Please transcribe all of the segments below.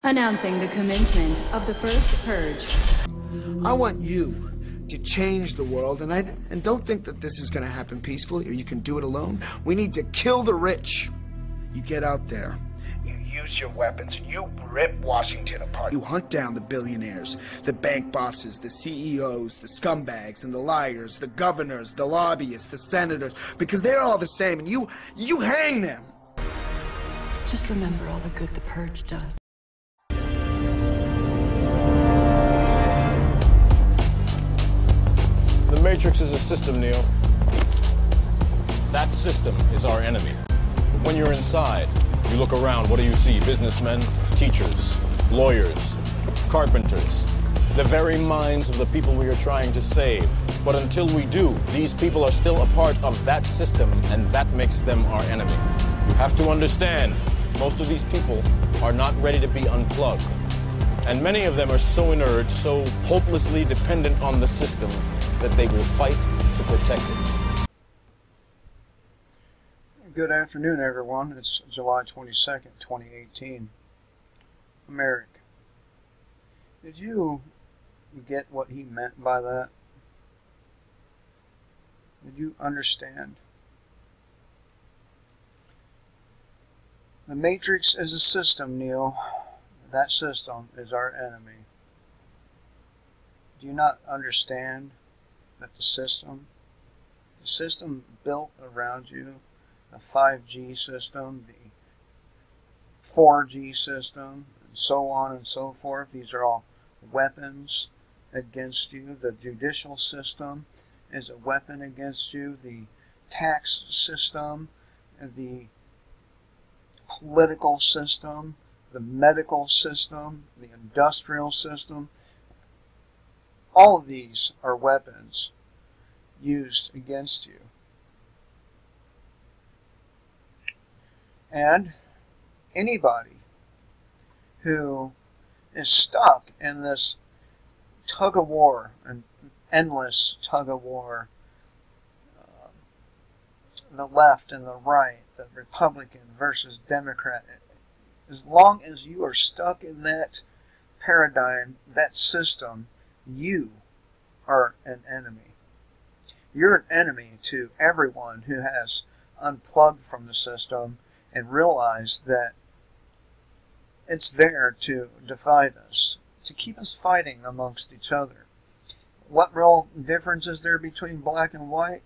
Announcing the commencement of the first purge. I want you to change the world, and don't think that this is going to happen peacefully or you can do it alone. We need to kill the rich. You get out there, you use your weapons, and you rip Washington apart. You hunt down the billionaires, the bank bosses, the CEOs, the scumbags, and the liars, the governors, the lobbyists, the senators, because they're all the same, and you hang them. Just remember all the good the purge does. The Matrix is a system, Neo. That system is our enemy. But when you're inside, you look around, what do you see? Businessmen, teachers, lawyers, carpenters, the very minds of the people we are trying to save. But until we do, these people are still a part of that system, and that makes them our enemy. You have to understand, most of these people are not ready to be unplugged. And many of them are so inert, so hopelessly dependent on the system, that they will fight to protect it. Good afternoon, everyone. It's July 22nd, 2018. Merrick, did you get what he meant by that? Did you understand? The Matrix is a system, Neil. That system is our enemy. Do you not understand that the system built around you, the 5G system, the 4G system, and so on and so forth, these are all weapons against you. The judicial system is a weapon against you. The tax system, the political system, the medical system, the industrial system, all of these are weapons used against you. And anybody who is stuck in this tug of war, an endless tug of war, the left and the right, the Republican versus Democrat, as long as you are stuck in that paradigm, that system, you are an enemy. You're an enemy to everyone who has unplugged from the system and realized that it's there to divide us, to keep us fighting amongst each other. What real difference is there between black and white?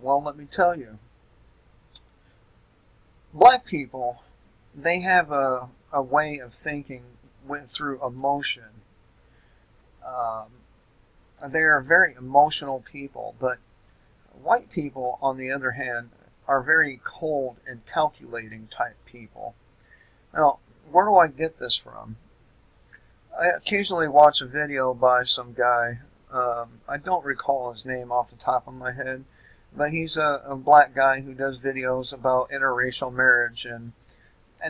Well, let me tell you. Black people, they have a way of thinking through emotion. They are very emotional people, but white people, on the other hand, are very cold and calculating type people. Now, where do I get this from? I occasionally watch a video by some guy. I don't recall his name off the top of my head, but he's a black guy who does videos about interracial marriage and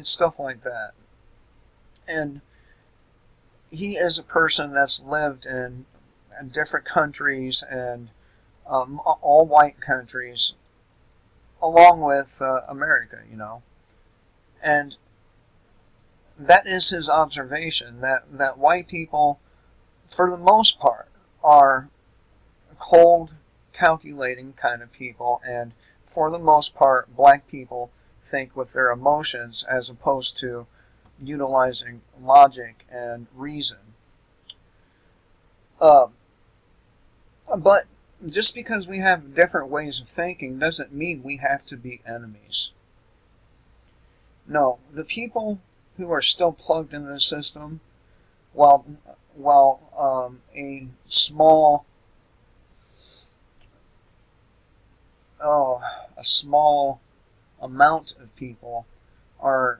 stuff like that. And he is a person that's lived in different countries and all white countries, along with America, you know. And that is his observation, that white people, for the most part, are cold, calculating kind of people, and for the most part, black people think with their emotions as opposed to utilizing logic and reason. But just because we have different ways of thinking doesn't mean we have to be enemies. No, the people who are still plugged into the system, while a small amount of people are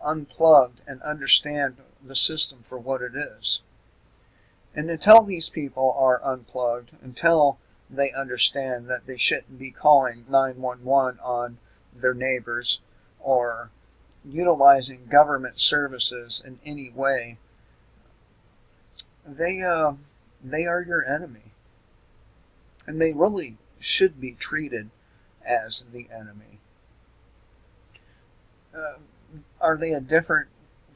unplugged and understand the system for what it is. And until these people are unplugged, until they understand that they shouldn't be calling 911 on their neighbors or utilizing government services in any way, they are your enemy. And they really should be treated as the enemy. Are they a different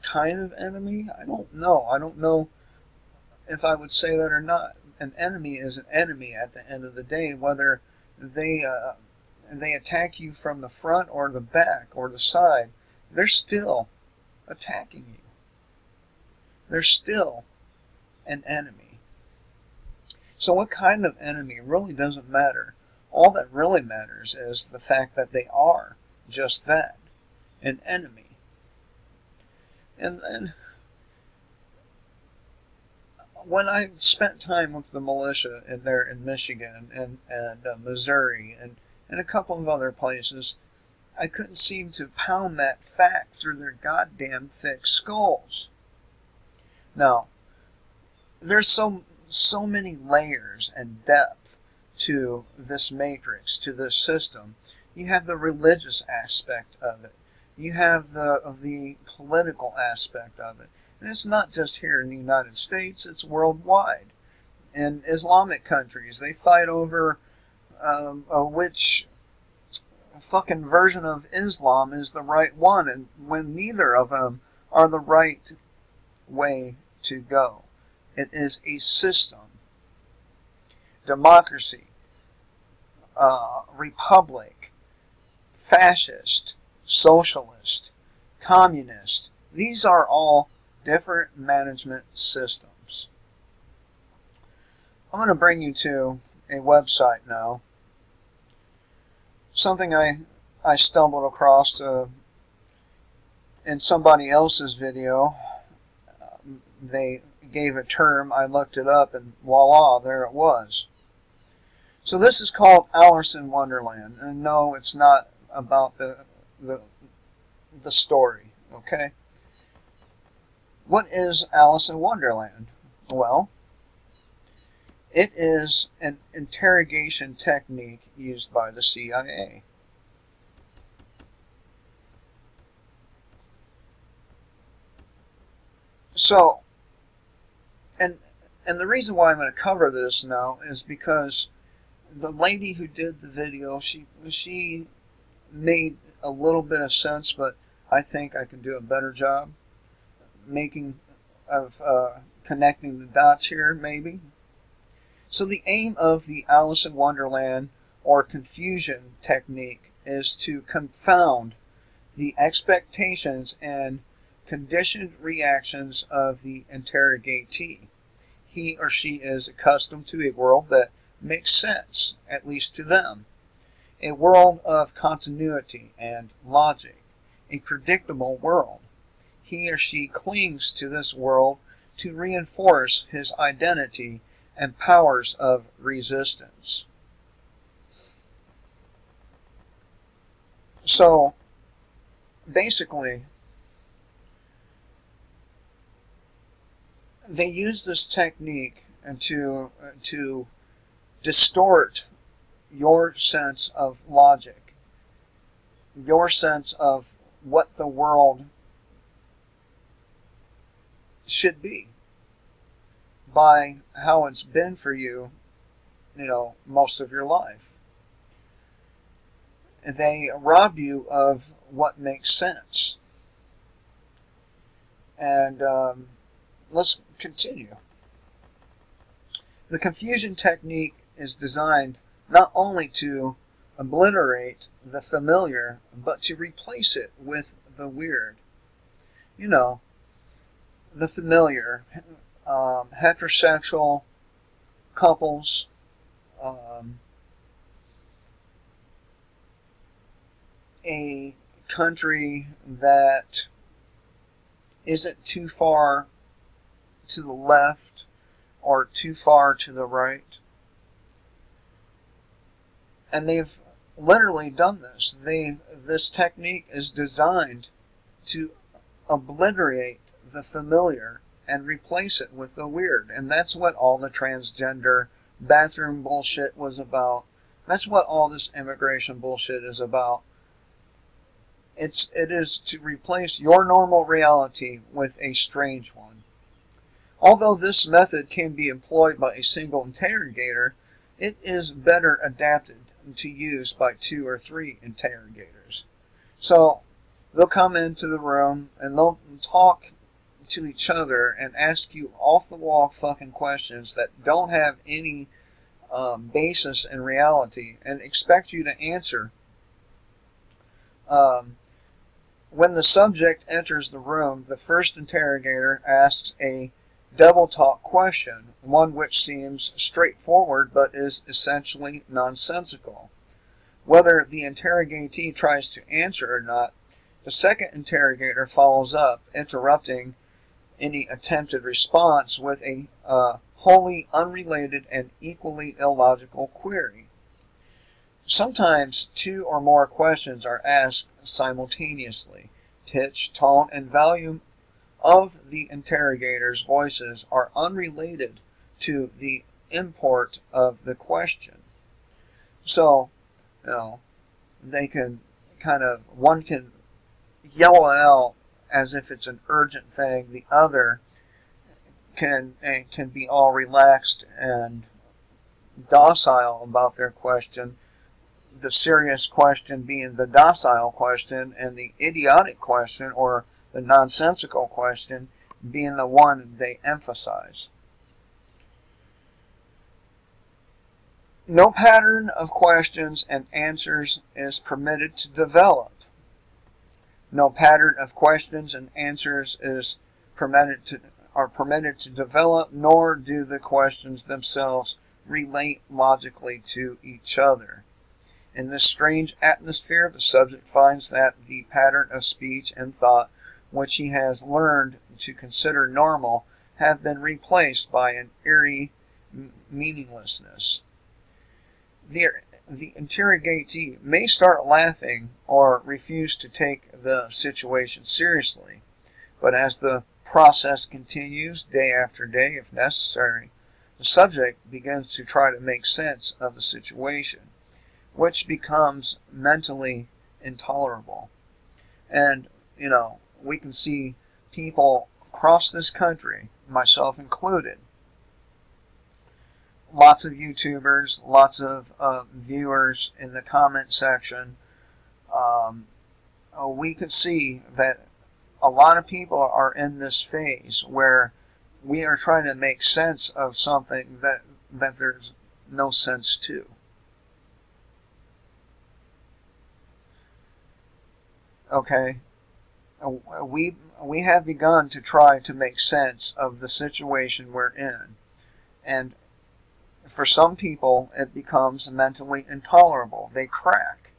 kind of enemy? I don't know. I don't know if I would say that or not. An enemy is an enemy at the end of the day, whether they attack you from the front or the back or the side. They're still attacking you. They're still an enemy. So what kind of enemy really doesn't matter. All that really matters is the fact that they are just that, an enemy. And when I spent time with the militia there in Michigan and Missouri and a couple of other places, I couldn't seem to pound that fact through their goddamn thick skulls. Now, there's so many layers and depth to this matrix, to this system. You have the religious aspect of it. You have the political aspect of it. And it's not just here in the United States, it's worldwide. In Islamic countries, they fight over which fucking version of Islam is the right one, and when neither of them are the right way to go. It is a system. Democracy, republic, fascist, socialist, communist. These are all different management systems. I'm going to bring you to a website now. Something I stumbled across in somebody else's video. They gave a term, I looked it up, and voila, there it was. So this is called Alice in Wonderland. And no, it's not about the story, okay? What is Alice in Wonderland? Well, it is an interrogation technique used by the CIA. So, and the reason why I'm going to cover this now is because the lady who did the video, she made a little bit of sense, but I think I can do a better job connecting the dots here, maybe. So the aim of the Alice in Wonderland or confusion technique is to confound the expectations and conditioned reactions of the interrogatee. He or she is accustomed to a world that makes sense, at least to them. A world of continuity and logic. A predictable world. He or she clings to this world to reinforce his identity and powers of resistance. So, basically, they use this technique to distort your sense of logic, your sense of what the world should be, by how it's been for you, most of your life. They rob you of what makes sense. And let's continue. The confusion technique is designed not only to obliterate the familiar, but to replace it with the weird. The familiar. Heterosexual couples, a country that isn't too far to the left or too far to the right. And they've literally done this. This technique is designed to obliterate the familiar and replace it with the weird. And that's what all the transgender bathroom bullshit was about. That's what all this immigration bullshit is about. It is to replace your normal reality with a strange one. Although this method can be employed by a single interrogator, it is better adapted to use by 2 or 3 interrogators. So they'll come into the room and they'll talk to each other and ask you off-the-wall fucking questions that don't have any basis in reality and expect you to answer. When the subject enters the room, the first interrogator asks a double-talk question, one which seems straightforward but is essentially nonsensical. Whether the interrogatee tries to answer or not, the second interrogator follows up, interrupting any attempted response with a wholly unrelated and equally illogical query. Sometimes two or more questions are asked simultaneously. Pitch, tone, and volume of the interrogator's voices are unrelated to the import of the question. So, they can one can yell it out as if it's an urgent thing. The other can be all relaxed and docile about their question. The serious question being the docile question, and the idiotic question or the nonsensical question being the one they emphasize. No pattern of questions and answers is permitted to develop. No pattern of questions and answers is permitted to develop, nor do the questions themselves relate logically to each other. In this strange atmosphere, the subject finds that the pattern of speech and thought which he has learned to consider normal have been replaced by an eerie meaninglessness. The interrogatee may start laughing or refuse to take the situation seriously, but as the process continues day after day, if necessary, the subject begins to try to make sense of the situation, which becomes mentally intolerable. And, we can see people across this country, myself included, lots of YouTubers, lots of viewers in the comment section. We could see that a lot of people are in this phase where we are trying to make sense of something that there's no sense to. Okay, we have begun to try to make sense of the situation we're in, and for some people it becomes mentally intolerable. They crack.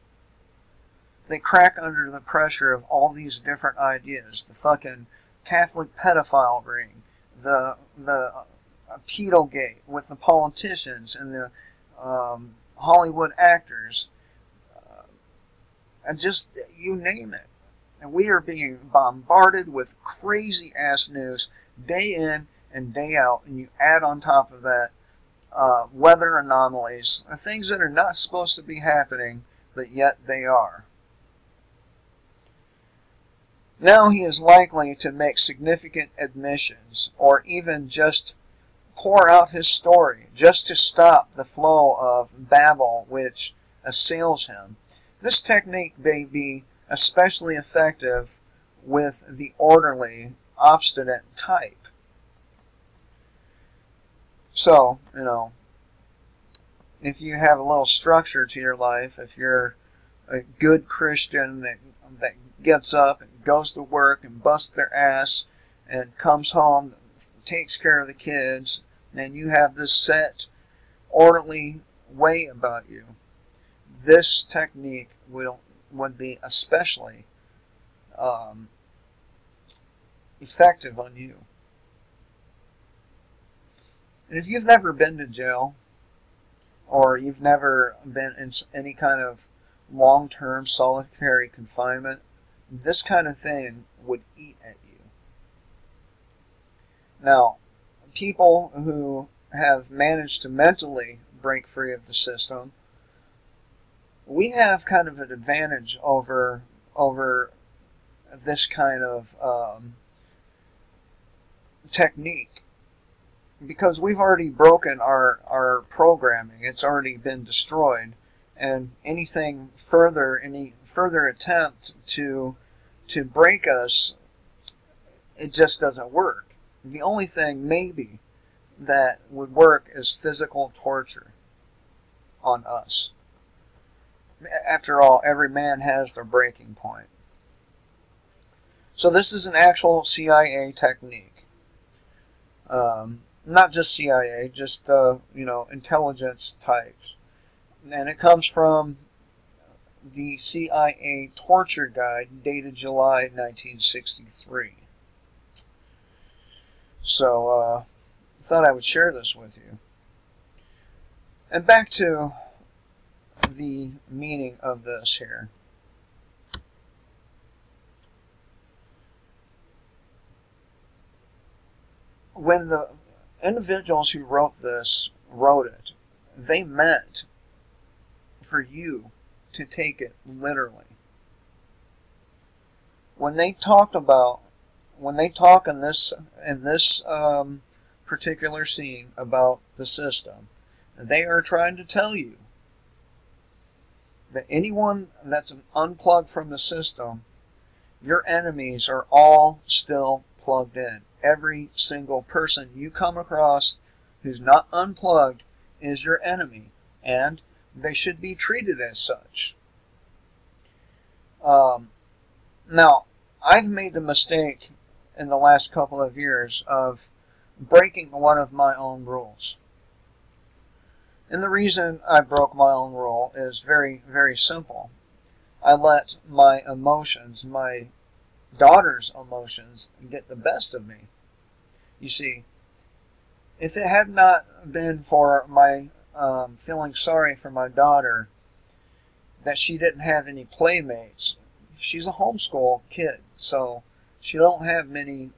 They crack under the pressure of all these different ideas. The fucking Catholic pedophile ring, the pedogate with the politicians and the Hollywood actors, and just, you name it. And we are being bombarded with crazy-ass news day in and day out, and you add on top of that weather anomalies, things that are not supposed to be happening, but yet they are. Now he is likely to make significant admissions, or even just pour out his story, just to stop the flow of babble which assails him. This technique may be especially effective with the orderly, obstinate type. So, if you have a little structure to your life, if you're a good Christian that gets up and goes to work and busts their ass and comes home, takes care of the kids, and you have this set, orderly way about you, this technique would be especially effective on you. And if you've never been to jail, or you've never been in any kind of long-term solitary confinement, this kind of thing would eat at you. Now, people who have managed to mentally break free of the system, we have kind of an advantage over this kind of technique, because we've already broken our programming. It's already been destroyed, and any further attempt to break us It just doesn't work. The only thing, maybe, that would work is physical torture on us. After all, every man has their breaking point. So this is an actual CIA technique. Not just CIA, just, intelligence types. And it comes from the CIA Torture Guide, dated July 1963. So, I thought I would share this with you. And back to the meaning of this here. When the individuals who wrote this wrote it, they meant for you to take it literally. When they talk in this particular scene about the system, they are trying to tell you that anyone that's unplugged from the system, your enemies are all still plugged in. Every single person you come across who's not unplugged is your enemy, and they should be treated as such. Now, I've made the mistake in the last couple of years of breaking one of my own rules. And the reason I broke my own rule is very, very simple. I let my emotions, my daughter's emotions, get the best of me. You see, if it had not been for my feeling sorry for my daughter, that she didn't have any playmates. She's a homeschool kid, so she don't have many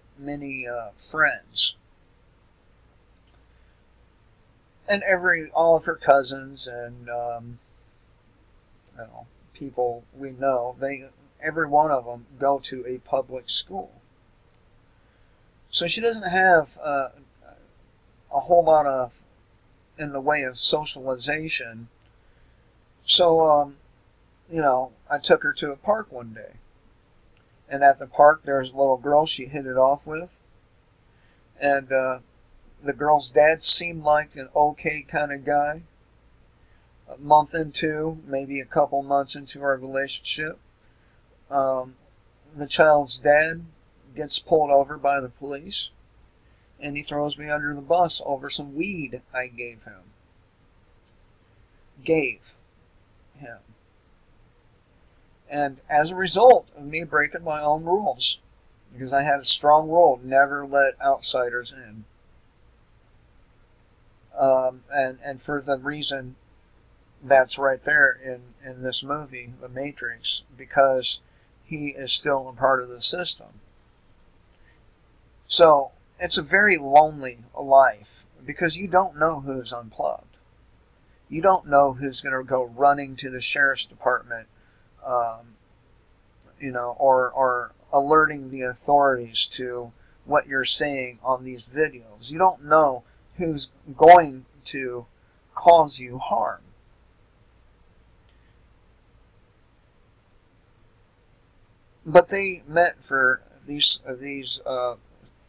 friends. And all of her cousins and people we know, every one of them go to a public school. So she doesn't have a whole lot of in the way of socialization. So, I took her to a park one day. And at the park, there's a little girl she hit it off with. And the girl's dad seemed like an okay kind of guy. A month into, maybe a couple months into our relationship, the child's dad gets pulled over by the police, and he throws me under the bus over some weed I gave him. And as a result of me breaking my own rules, because I had a strong rule, never let outsiders in. And for the reason that's right there in this movie, The Matrix, because he is still a part of the system. So, it's a very lonely life, because you don't know who's unplugged. You don't know who's going to go running to the sheriff's department, or alerting the authorities to what you're saying on these videos. You don't know who's going to cause you harm. But they meant for these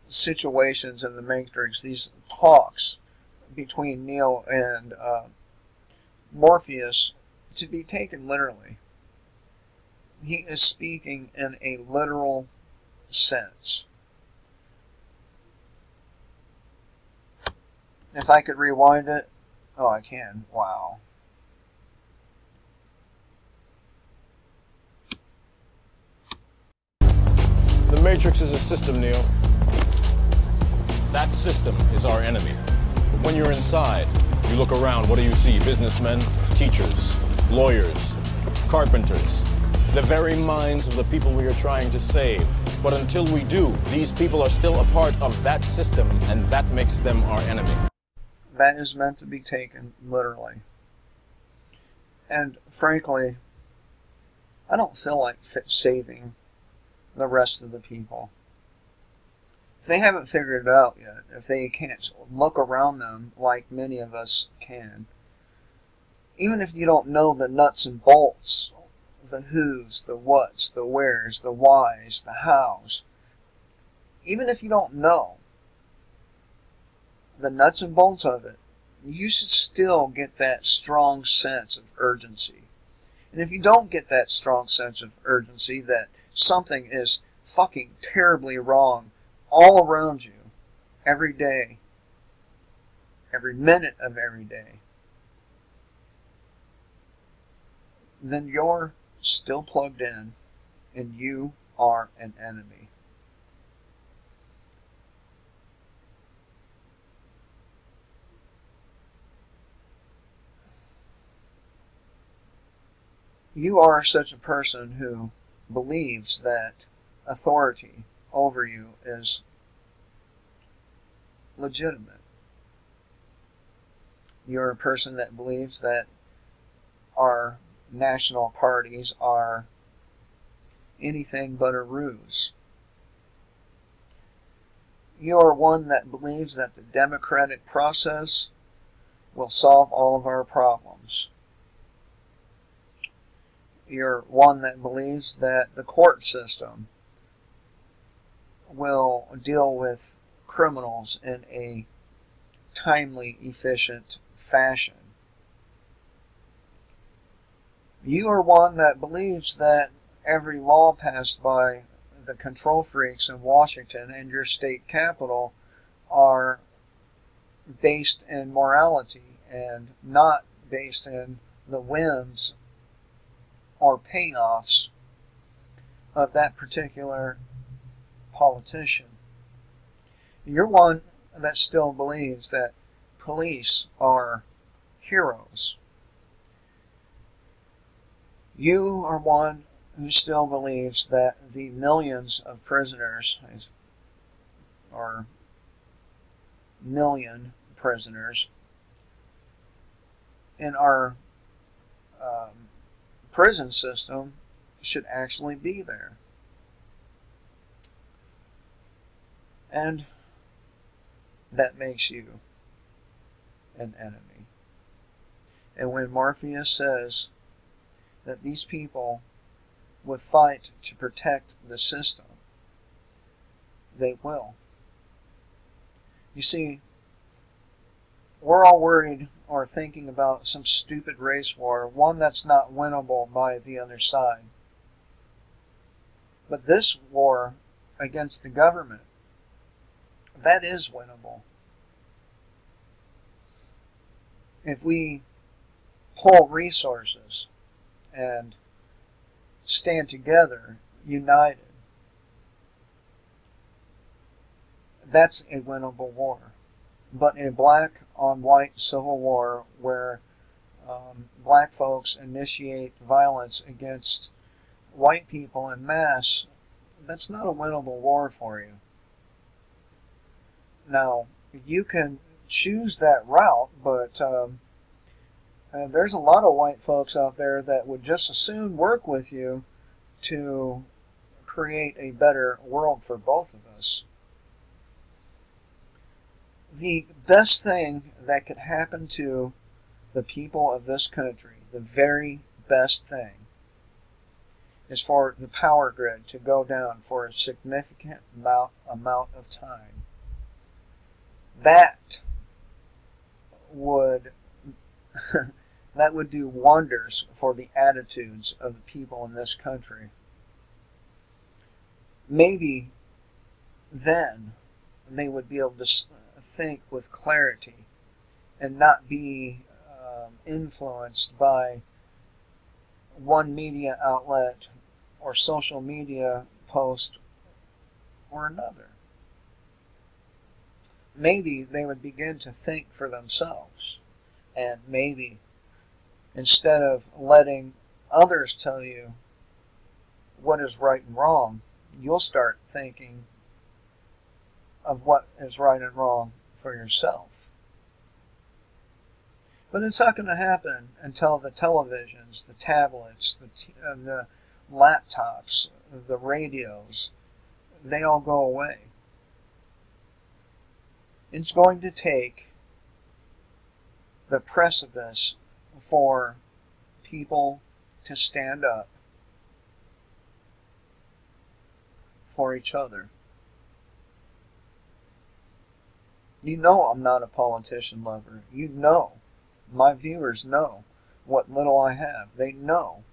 situations in the Matrix, these talks between Neo and Morpheus, to be taken literally. He is speaking in a literal sense. If I could rewind it, oh, I can. Wow. The Matrix is a system, Neo. That system is our enemy. But when you're inside, you look around, what do you see? Businessmen, teachers, lawyers, carpenters. The very minds of the people we are trying to save. But until we do, these people are still a part of that system, and that makes them our enemy. That is meant to be taken literally. And frankly, I don't feel like saving the rest of the people. If they haven't figured it out yet, if they can't look around them like many of us can, even if you don't know the nuts and bolts, the who's, the what's, the where's, the why's, the how's, even if you don't know the nuts and bolts of it, you should still get that strong sense of urgency. And if you don't get that strong sense of urgency that something is fucking terribly wrong all around you, every day, every minute of every day, then you're still plugged in and you are an enemy. You are such a person who believes that authority over you is legitimate. You're a person that believes that our national parties are anything but a ruse. You are one that believes that the democratic process will solve all of our problems. You're one that believes that the court system will deal with criminals in a timely, efficient fashion. You are one that believes that every law passed by the control freaks in Washington and your state capital are based in morality and not based in the whims or payoffs of that particular politician. You're one that still believes that police are heroes. You are one who still believes that the millions of prisoners, or million prisoners, in our prison system should actually be there. And that makes you an enemy. And when Morpheus says that these people would fight to protect the system, they will. You see, we're all worried or thinking about some stupid race war, one that's not winnable by the other side. But this war against the government, that is winnable. If we pull resources and stand together, united, that's a winnable war. But a black on white civil war where black folks initiate violence against white people en masse, that's not a winnable war for you. Now, you can choose that route, but there's a lot of white folks out there that would just as soon work with you to create a better world for both of us. The best thing that could happen to the people of this country, the very best thing, is for the power grid to go down for a significant amount of time. That would that would do wonders for the attitudes of the people in this country. Maybe then they would be able to think with clarity and not be influenced by one media outlet or social media post or another. Maybe they would begin to think for themselves, and maybe instead of letting others tell you what is right and wrong, you'll start thinking of what is right and wrong for yourself. But it's not going to happen until the televisions, the tablets, the laptops, the radios, they all go away. It's going to take the precipice for people to stand up for each other. You know I'm not a politician lover. You know. My viewers know what little I have. They know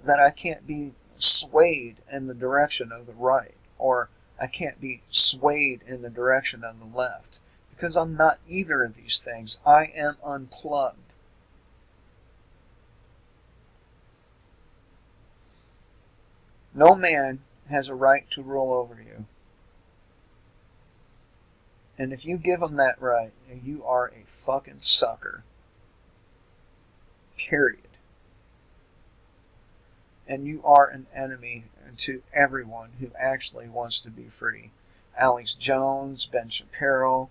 that I can't be swayed in the direction of the right, or I can't be swayed in the direction of the left, because I'm not either of these things. I am unplugged. No man has a right to rule over you. And if you give him that right, you are a fucking sucker. Period. And you are an enemy to everyone who actually wants to be free. Alex Jones, Ben Shapiro,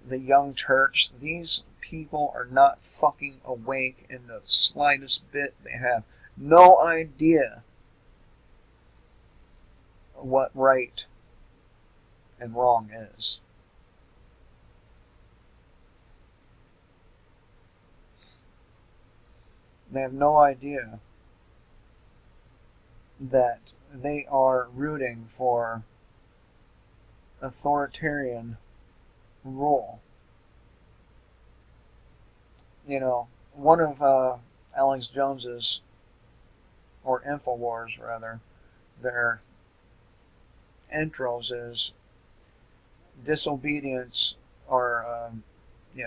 the Young Turks, these people are not fucking awake in the slightest bit. They have no idea what right and wrong is. They have no idea that they are rooting for authoritarian rule. You know, one of Alex Jones's, or InfoWars rather, their intros is disobedience, or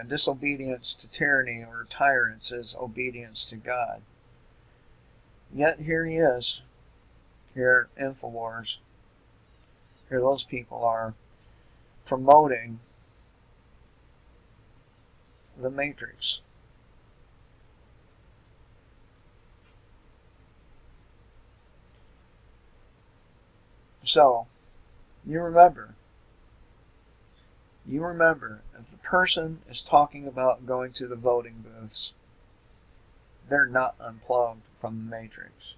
disobedience to tyranny or tyrants is obedience to God. Yet here he is, here at InfoWars. Here those people are promoting the Matrix. So, you remember, if the person is talking about going to the voting booths, they're not unplugged from the Matrix.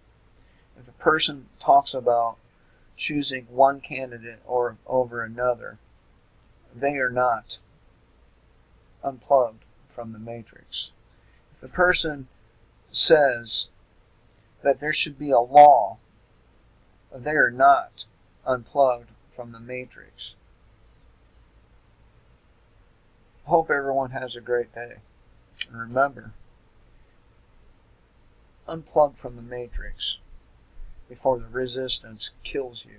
If the person talks about choosing one candidate or over another, they are not unplugged from the Matrix. If the person says that there should be a law, they are not unplugged from the Matrix. Hope everyone has a great day. And remember, unplug from the Matrix before the resistance kills you.